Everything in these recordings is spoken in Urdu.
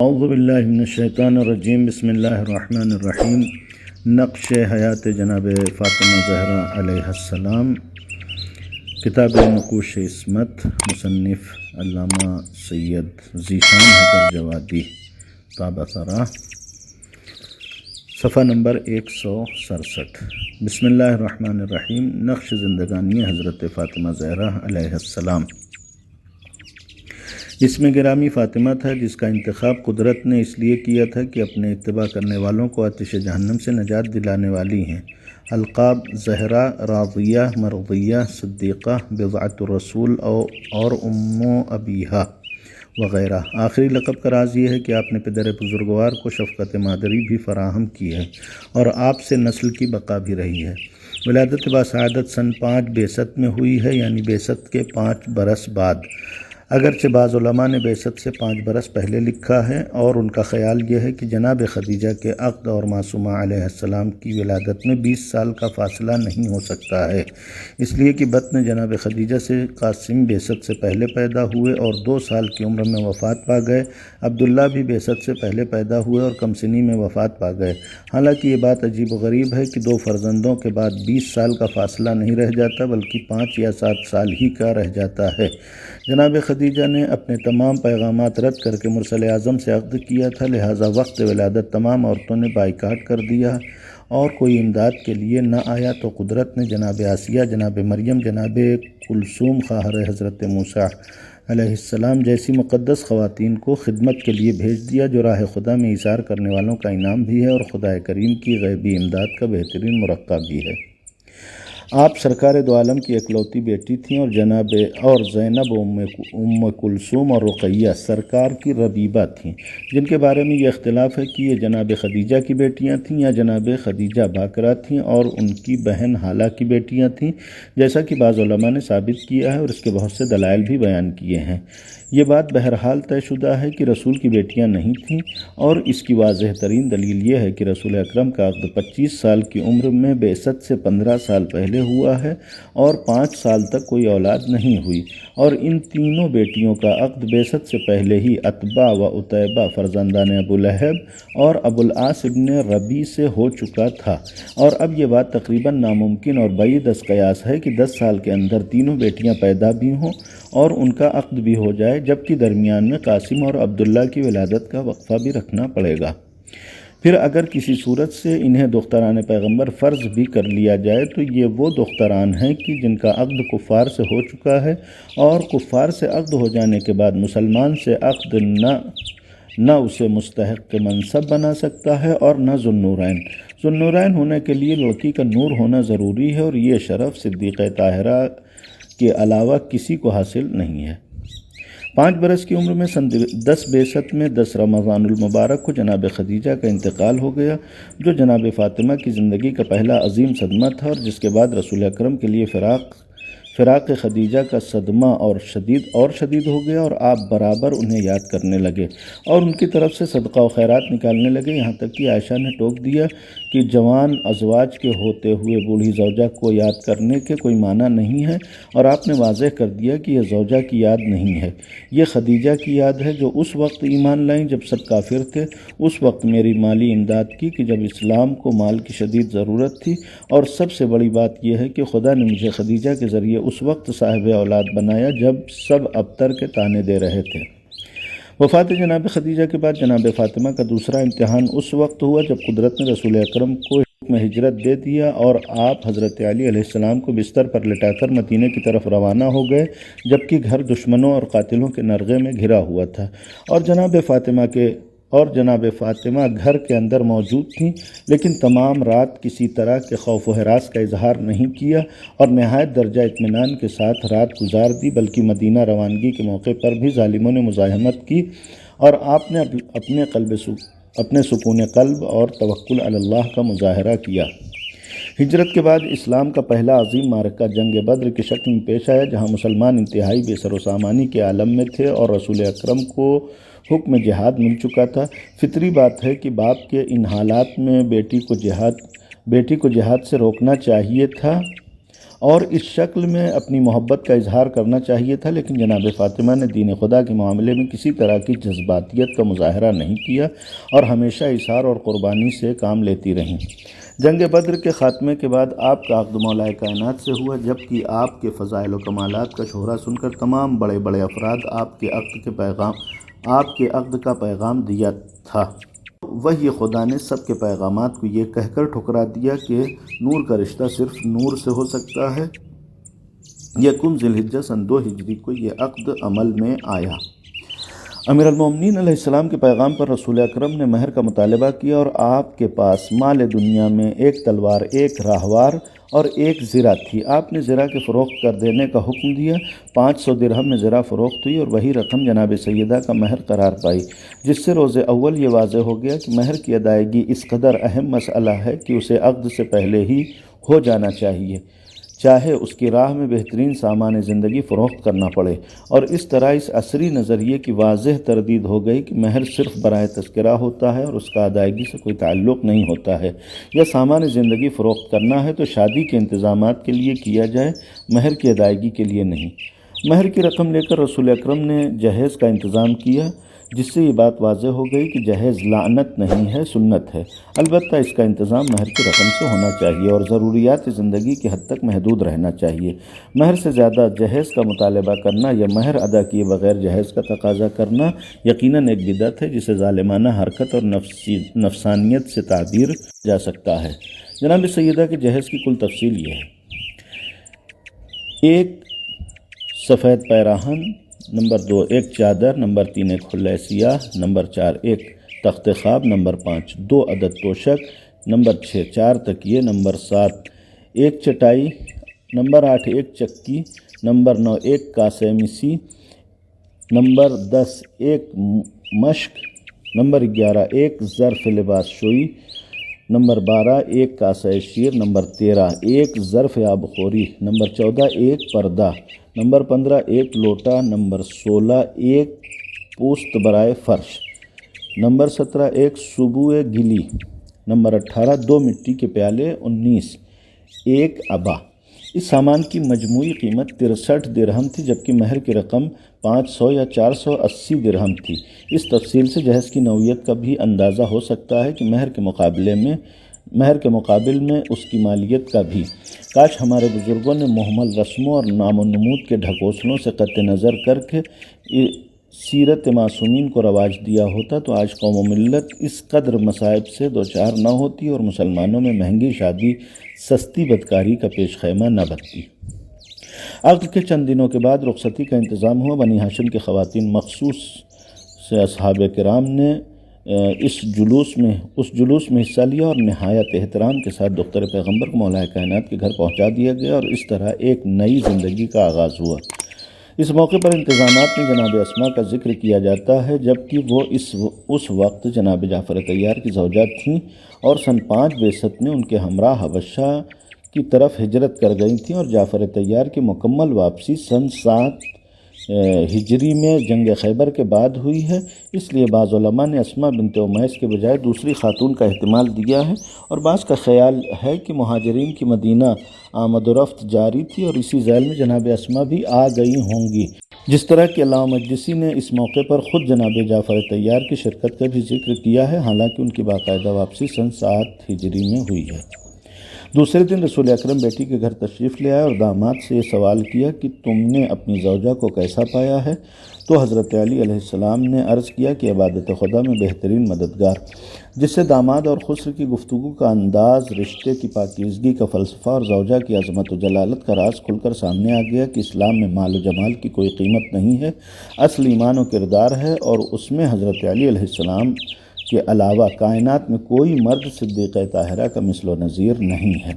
اعوذ باللہ من الشیطان الرجیم، بسم اللہ الرحمن الرحیم۔ نقش حیات جناب فاطمہ زہرا علیہ السلام، کتاب نقوش عصمت، مصنف علامہ سید ذیشان حیدر جوادی، تابعثرہ، صفحہ نمبر 167۔ بسم اللہ الرحمن الرحیم۔ نقش زندگانی حضرت فاطمہ زہرا علیہ السلام۔ اس میں گرامی فاطمہ تھا جس کا انتخاب قدرت نے اس لیے کیا تھا کہ اپنے اتباع کرنے والوں کو آتش جہنم سے نجات دلانے والی ہیں۔ القاب: زہرا، راضیہ، مرضیہ، صدیقہ، بضعۃ الرسول اور ام ابیہا وغیرہ۔ آخری لقب کا راز یہ ہے کہ آپ نے پدر بزرگوار کو شفقت مادری بھی فراہم کی ہے اور آپ سے نسل کی بقا بھی رہی ہے۔ ولادت باسعادت سن 5 بعثت میں ہوئی ہے، یعنی بعثت کے 5 برس بعد، اگرچہ بعض علماء نے بعثت سے 5 برس پہلے لکھا ہے، اور ان کا خیال یہ ہے کہ جناب خدیجہ کے عقد اور معصومہ علیہ السلام کی ولادت میں 20 سال کا فاصلہ نہیں ہو سکتا ہے، اس لیے کہ بطن جناب خدیجہ سے قاسم بعثت سے پہلے پیدا ہوئے اور 2 سال کی عمر میں وفات پا گئے۔ عبداللہ بھی بعثت سے پہلے پیدا ہوئے اور کم سنی میں وفات پا گئے۔ حالانکہ یہ بات عجیب و غریب ہے کہ 2 فرزندوں کے بعد 20 سال کا فاصلہ نہیں رہ جاتا، بلکہ 5 یا 7 سال ہی کا رہ جاتا ہے۔ جناب خدیجہ نے اپنے تمام پیغامات رد کر کے مرسل اعظم سے عقد کیا تھا، لہٰذا وقت ولادت تمام عورتوں نے بائیکاٹ کر دیا اور کوئی امداد کے لیے نہ آیا، تو قدرت نے جناب آسیہ، جناب مریم، جناب کلثوم خواہر حضرت موسیٰ علیہ السلام جیسی مقدس خواتین کو خدمت کے لیے بھیج دیا، جو راہ خدا میں ایثار کرنے والوں کا انعام بھی ہے اور خدا کریم کی غیبی امداد کا بہترین مرقع بھی ہے۔ آپ سرکار دو عالم کی اکلوتی بیٹی تھیں اور زینب، ام کلثوم اور رقیہ سرکار کی ربیبہ تھیں، جن کے بارے میں یہ اختلاف ہے کہ یہ جناب خدیجہ کی بیٹیاں تھیں یا جناب خدیجہ باکرہ تھیں اور ان کی بہن حالہ کی بیٹیاں تھیں، جیسا کہ بعض علماء نے ثابت کیا ہے اور اس کے بہت سے دلائل بھی بیان کیے ہیں۔ یہ بات بہرحال طے شدہ ہے کہ رسول کی بیٹیاں نہیں تھیں، اور اس کی واضح ترین دلیل یہ ہے کہ رسول اکرم کا عقد 25 سال کی عمر میں بعثت سے 15 سال پہلے ہوا ہے اور 5 سال تک کوئی اولاد نہیں ہوئی، اور ان تینوں بیٹیوں کا عقد بعثت سے پہلے ہی عتبہ و عتیبہ فرزندان ابو لہب اور ابو العاص ابن ربیع سے ہو چکا تھا، اور اب یہ بات تقریباً ناممکن اور بعید از قیاس ہے کہ 10 سال کے اندر تینوں بیٹیاں پیدا بھی ہوں اور ان کا عقد بھی ہو جائے، جبکہ درمیان میں قاسم اور عبداللہ کی ولادت کا وقفہ بھی رکھنا پڑے گا۔ پھر اگر کسی صورت سے انہیں دختران پیغمبر فرض بھی کر لیا جائے تو یہ وہ دختران ہیں کہ جن کا عقد کفار سے ہو چکا ہے، اور کفار سے عقد ہو جانے کے بعد مسلمان سے عقد نہ اسے مستحق منصب بنا سکتا ہے اور نہ ذوالنورین ہونے کے لیے لڑکی کا نور ہونا ضروری ہے، اور یہ شرف صدیقہ طاہرہ کے علاوہ کسی کو حاصل نہیں ہے۔ 5 برس کی عمر میں سن 10 بعثت میں 10 رمضان المبارک کو جناب خدیجہ کا انتقال ہو گیا، جو جناب فاطمہ کی زندگی کا پہلا عظیم صدمہ تھا، اور جس کے بعد رسول اکرم کے لیے فراق خدیجہ کا صدمہ اور شدید ہو گیا، اور آپ برابر انہیں یاد کرنے لگے اور ان کی طرف سے صدقہ و خیرات نکالنے لگے، یہاں تک کہ عائشہ نے ٹوک دیا کہ جوان ازواج کے ہوتے ہوئے بوڑھی زوجہ کو یاد کرنے کے کوئی معنی نہیں ہے، اور آپ نے واضح کر دیا کہ یہ زوجہ کی یاد نہیں ہے، یہ خدیجہ کی یاد ہے، جو اس وقت ایمان لائیں جب سب کافر تھے، اس وقت میری مالی امداد کی کہ جب اسلام کو مال کی شدید ضرورت تھی، اور سب سے بڑی بات یہ ہے کہ خدا نے مجھے خدیجہ کے ذریعے اس وقت صاحب اولاد بنایا جب سب ابتر کے طعنے دے رہے تھے۔ وفات جناب خدیجہ کے بعد جناب فاطمہ کا دوسرا امتحان اس وقت ہوا جب قدرت نے رسول اکرم کو حکم ہجرت دے دیا اور آپ حضرت علی علیہ السلام کو بستر پر لٹا کر مدینے کی طرف روانہ ہو گئے، جبکہ گھر دشمنوں اور قاتلوں کے نرغے میں گھرا ہوا تھا، اور جناب فاطمہ گھر کے اندر موجود تھیں، لیکن تمام رات کسی طرح کے خوف و ہراس کا اظہار نہیں کیا اور نہایت درجہ اطمینان کے ساتھ رات گزار دی، بلکہ مدینہ روانگی کے موقع پر بھی ظالموں نے مزاحمت کی، اور آپ نے اپنے سکون قلب اور توکل علی اللہ کا مظاہرہ کیا۔ ہجرت کے بعد اسلام کا پہلا عظیم معرکہ جنگ بدر کی شکل میں پیش آیا، جہاں مسلمان انتہائی بے سر و سامانی کے عالم میں تھے اور رسول اکرم کو حکم جہاد مل چکا تھا۔ فطری بات ہے کہ باپ کے ان حالات میں بیٹی کو جہاد سے روکنا چاہیے تھا، اور اس شکل میں اپنی محبت کا اظہار کرنا چاہیے تھا، لیکن جناب فاطمہ نے دین خدا کے معاملے میں کسی طرح کی جذباتیت کا مظاہرہ نہیں کیا اور ہمیشہ ایثار اور قربانی سے کام لیتی رہیں۔ جنگ بدر کے خاتمے کے بعد آپ کا عقد مولا کائنات سے ہوا، جبکہ آپ کے فضائل و کمالات کا شہرہ سن کر تمام بڑے بڑے افراد آپ کے عقد کا پیغام دیا تھا۔ وحی خدا نے سب کے پیغامات کو یہ کہہ کر ٹھکرا دیا کہ نور کا رشتہ صرف نور سے ہو سکتا ہے۔ یکم ذی الحجہ سن 2 ہجری کو یہ عقد عمل میں آیا۔ امیر المومنین علیہ السلام کے پیغام پر رسول اکرم نے مہر کا مطالبہ کیا اور آپ کے پاس مال دنیا میں 1 تلوار، 1 راہوار اور 1 زرہ تھی۔ آپ نے زرہ کے فروخت کر دینے کا حکم دیا۔ 500 درہم میں زرہ فروخت ہوئی اور وہی رقم جناب سیدہ کا مہر قرار پائی، جس سے روز اول یہ واضح ہو گیا کہ مہر کی ادائیگی اس قدر اہم مسئلہ ہے کہ اسے عقد سے پہلے ہی ہو جانا چاہیے، چاہے اس کی راہ میں بہترین سامان زندگی فروخت کرنا پڑے۔ اور اس طرح اس عصری نظریے کی واضح تردید ہو گئی کہ مہر صرف برائے تذکرہ ہوتا ہے اور اس کا ادائیگی سے کوئی تعلق نہیں ہوتا ہے۔ یا سامان زندگی فروخت کرنا ہے تو شادی کے انتظامات کے لیے کیا جائے، مہر کی ادائیگی کے لیے نہیں۔ مہر کی رقم لے کر رسول اکرم نے جہیز کا انتظام کیا، جس سے یہ بات واضح ہو گئی کہ جہیز لعنت نہیں ہے، سنت ہے۔ البتہ اس کا انتظام مہر کی رقم سے ہونا چاہیے اور ضروریات زندگی کی حد تک محدود رہنا چاہیے۔ مہر سے زیادہ جہیز کا مطالبہ کرنا یا مہر ادا کیے بغیر جہیز کا تقاضا کرنا یقیناً ایک بدعت ہے، جسے ظالمانہ حرکت اور نفسانیت سے تعبیر جا سکتا ہے۔ جناب سیدہ کے جہیز کی کل تفصیل یہ ہے: 1 سفید پیراہن، نمبر 2 1 چادر، نمبر 3 1 خلہ سیاہ، نمبر 4 1 تخت خواب، نمبر 5 2 عدد توشک، نمبر 6 4 تکیے، نمبر 7 1 چٹائی، نمبر 8 1 چکی، نمبر 9 1 کاسے مسی، نمبر 10 1 مشک، نمبر 11 1 ظرف لباس شوئی، نمبر 12 1 کاسہ شیر، نمبر 13 1 ظرف آبخوری، نمبر 14 1 پردہ، نمبر 15 1 لوٹا، نمبر 16 1 پوست برائے فرش، نمبر 17 1 سبوئے گلی، نمبر 18 2 مٹی کے پیالے، 19 1 عبا۔ اس سامان کی مجموعی قیمت 63 درہم تھی، جبکہ مہر کی رقم 500 یا 480 درہم تھی۔ اس تفصیل سے جہیز کی نوعیت کا بھی اندازہ ہو سکتا ہے کہ مہر کے مقابل میں اس کی مالیت کا بھی۔ کاش ہمارے بزرگوں نے محمل رسموں اور نام و نمود کے ڈھکوسلوں سے قطع نظر کر کے سیرت معصومین کو رواج دیا ہوتا تو آج قوم و ملت اس قدر مصائب سے دوچار نہ ہوتی اور مسلمانوں میں مہنگی شادی، سستی بدکاری کا پیش خیمہ نہ بنتی۔ عقد کے چند دنوں کے بعد رخصتی کا انتظام ہوا۔ بنی ہاشم کے خواتین مخصوص سے اصحاب کرام نے اس جلوس میں حصہ لیا اور نہایت احترام کے ساتھ دختر پیغمبر کو مولا کائنات کے گھر پہنچا دیا گیا اور اس طرح ایک نئی زندگی کا آغاز ہوا۔ اس موقع پر انتظامات میں جناب اسماء کا ذکر کیا جاتا ہے، جبکہ وہ اس وقت جناب جعفر طیار کی زوجات تھیں اور سن 5 بعثت میں ان کے ہمراہ حبشہ کی طرف ہجرت کر گئی تھیں اور جعفر طیار کی مکمل واپسی سن 7 ہجری میں جنگ خیبر کے بعد ہوئی ہے۔ اس لیے بعض علماء نے اسماء بنت امیس کے بجائے دوسری خاتون کا احتمال دیا ہے اور بعض کا خیال ہے کہ مہاجرین کی مدینہ آمد و رفت جاری تھی اور اسی ذیل میں جناب اسماء بھی آ گئی ہوں گی، جس طرح کہ علامہ مجلسی نے اس موقع پر خود جناب جعفر طیار کی شرکت کا بھی ذکر کیا ہے، حالانکہ ان کی باقاعدہ واپسی سن 7 ہجری میں ہوئی ہے۔ دوسرے دن رسول اکرم بیٹی کے گھر تشریف لے آئے اور داماد سے یہ سوال کیا کہ تم نے اپنی زوجہ کو کیسا پایا ہے؟ تو حضرت علی علیہ السلام نے عرض کیا کہ عبادت خدا میں بہترین مددگار، جس سے داماد اور خسر کی گفتگو کا انداز، رشتے کی پاکیزگی کا فلسفہ اور زوجہ کی عظمت و جلالت کا راز کھل کر سامنے آ گیا کہ اسلام میں مال و جمال کی کوئی قیمت نہیں ہے، اصل ایمان و کردار ہے، اور اس میں حضرت علی علیہ السلام کے علاوہ کائنات میں کوئی مرد صدیقہ طاہرہ کا مثل و نظیر نہیں ہے۔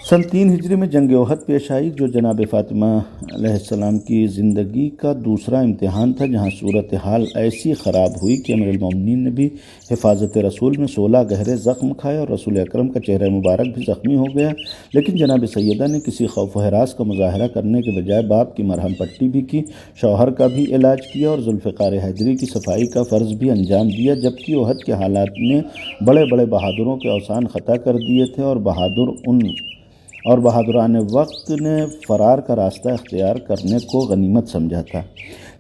سن 3 ہجری میں جنگ احد پیش آئی، جو جناب فاطمہ علیہ السلام کی زندگی کا دوسرا امتحان تھا، جہاں صورتحال ایسی خراب ہوئی کہ امیر المومنین نے بھی حفاظت رسول میں 16 گہرے زخم کھائے اور رسول اکرم کا چہرہ مبارک بھی زخمی ہو گیا، لیکن جناب سیدہ نے کسی خوف و ہراس کا مظاہرہ کرنے کے بجائے باپ کی مرہم پٹی بھی کی، شوہر کا بھی علاج کیا اور ذوالفقار حیدری کی صفائی کا فرض بھی انجام دیا، جبکہ احد کے حالات نے بڑے بڑے بہادروں کے اوسان خطا کر دیے تھے اور بہادر ان اور بہادران وقت نے فرار کا راستہ اختیار کرنے کو غنیمت سمجھا تھا۔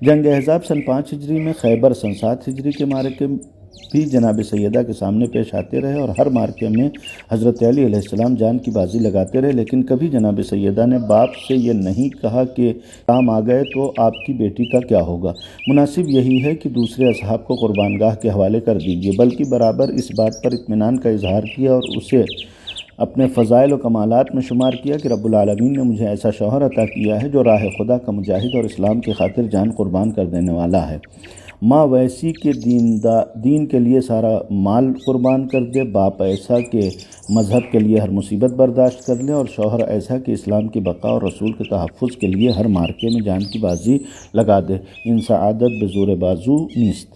جنگ احزاب سن 5 ہجری میں، خیبر سن 7 ہجری کے معرکے بھی جناب سیدہ کے سامنے پیش آتے رہے اور ہر معرکے میں حضرت علی علیہ السلام جان کی بازی لگاتے رہے، لیکن کبھی جناب سیدہ نے باپ سے یہ نہیں کہا کہ کام آ گئے تو آپ کی بیٹی کا کیا ہوگا، مناسب یہی ہے کہ دوسرے اصحاب کو قربان گاہ کے حوالے کر دیجیے، بلکہ برابر اس بات پر اطمینان کا اظہار کیا اور اسے اپنے فضائل و کمالات میں شمار کیا کہ رب العالمین نے مجھے ایسا شوہر عطا کیا ہے جو راہ خدا کا مجاہد اور اسلام کی خاطر جان قربان کر دینے والا ہے۔ ماں ویسی کے دین کے لیے سارا مال قربان کر دے، باپ ایسا کہ مذہب کے لیے ہر مصیبت برداشت کر لے، اور شوہر ایسا کہ اسلام کی بقا اور رسول کے تحفظ کے لیے ہر مارکے میں جان کی بازی لگا دے، ان سعادت بزور بازو نیست۔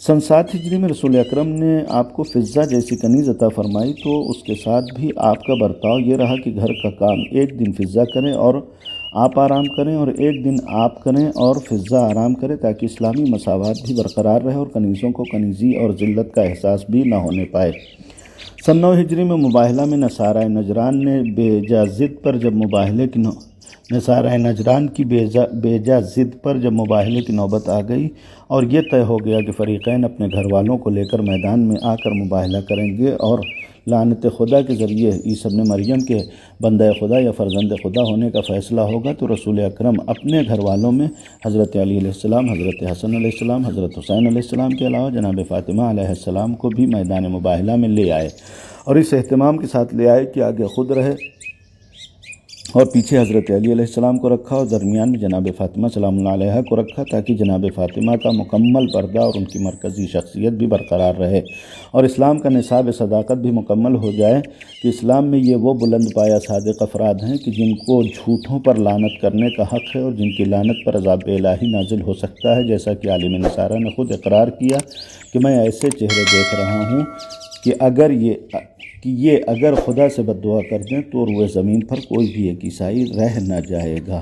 سن 7 ہجری میں رسول اکرم نے آپ کو فضہ جیسی کنیز عطا فرمائی، تو اس کے ساتھ بھی آپ کا برتاؤ یہ رہا کہ گھر کا کام ایک دن فضہ کریں اور آپ آرام کریں، اور ایک دن آپ کریں اور فضہ آرام کرے، تاکہ اسلامی مساوات بھی برقرار رہے اور کنیزوں کو کنیزی اور ذلت کا احساس بھی نہ ہونے پائے۔ سن 9 ہجری میں مباہلہ میں نصارہ نجران نے بے جا ضد پر جب مباہلے کی نوبت آ گئی اور یہ طے ہو گیا کہ فریقین اپنے گھر والوں کو لے کر میدان میں آ کر مباہلہ کریں گے اور لعنت خدا کے ذریعے عیسی ابن مریم کے بندہ خدا یا فرزند خدا ہونے کا فیصلہ ہوگا، تو رسول اکرم اپنے گھر والوں میں حضرت علی علیہ السلام، حضرت حسن علیہ السلام، حضرت حسین علیہ السلام کے علاوہ جناب فاطمہ علیہ السلام کو بھی میدان مباہلہ میں لے آئے، اور اس اہتمام کے ساتھ لے آئے کہ آگے خود رہے اور پیچھے حضرت علی علیہ السلام کو رکھا اور درمیان میں جناب فاطمہ سلام اللہ علیہا کو رکھا، تاکہ جناب فاطمہ کا مکمل پردہ اور ان کی مرکزی شخصیت بھی برقرار رہے اور اسلام کا نصاب صداقت بھی مکمل ہو جائے کہ اسلام میں یہ وہ بلند پایہ صادق افراد ہیں کہ جن کو جھوٹوں پر لعنت کرنے کا حق ہے اور جن کی لعنت پر عذاب الہی نازل ہو سکتا ہے، جیسا کہ عالم نصارہ نے خود اقرار کیا کہ میں ایسے چہرے دیکھ رہا ہوں کہ اگر خدا سے بد دعا کر دیں تو روئے زمین پر کوئی بھی ایک عیسائی رہ نہ جائے گا۔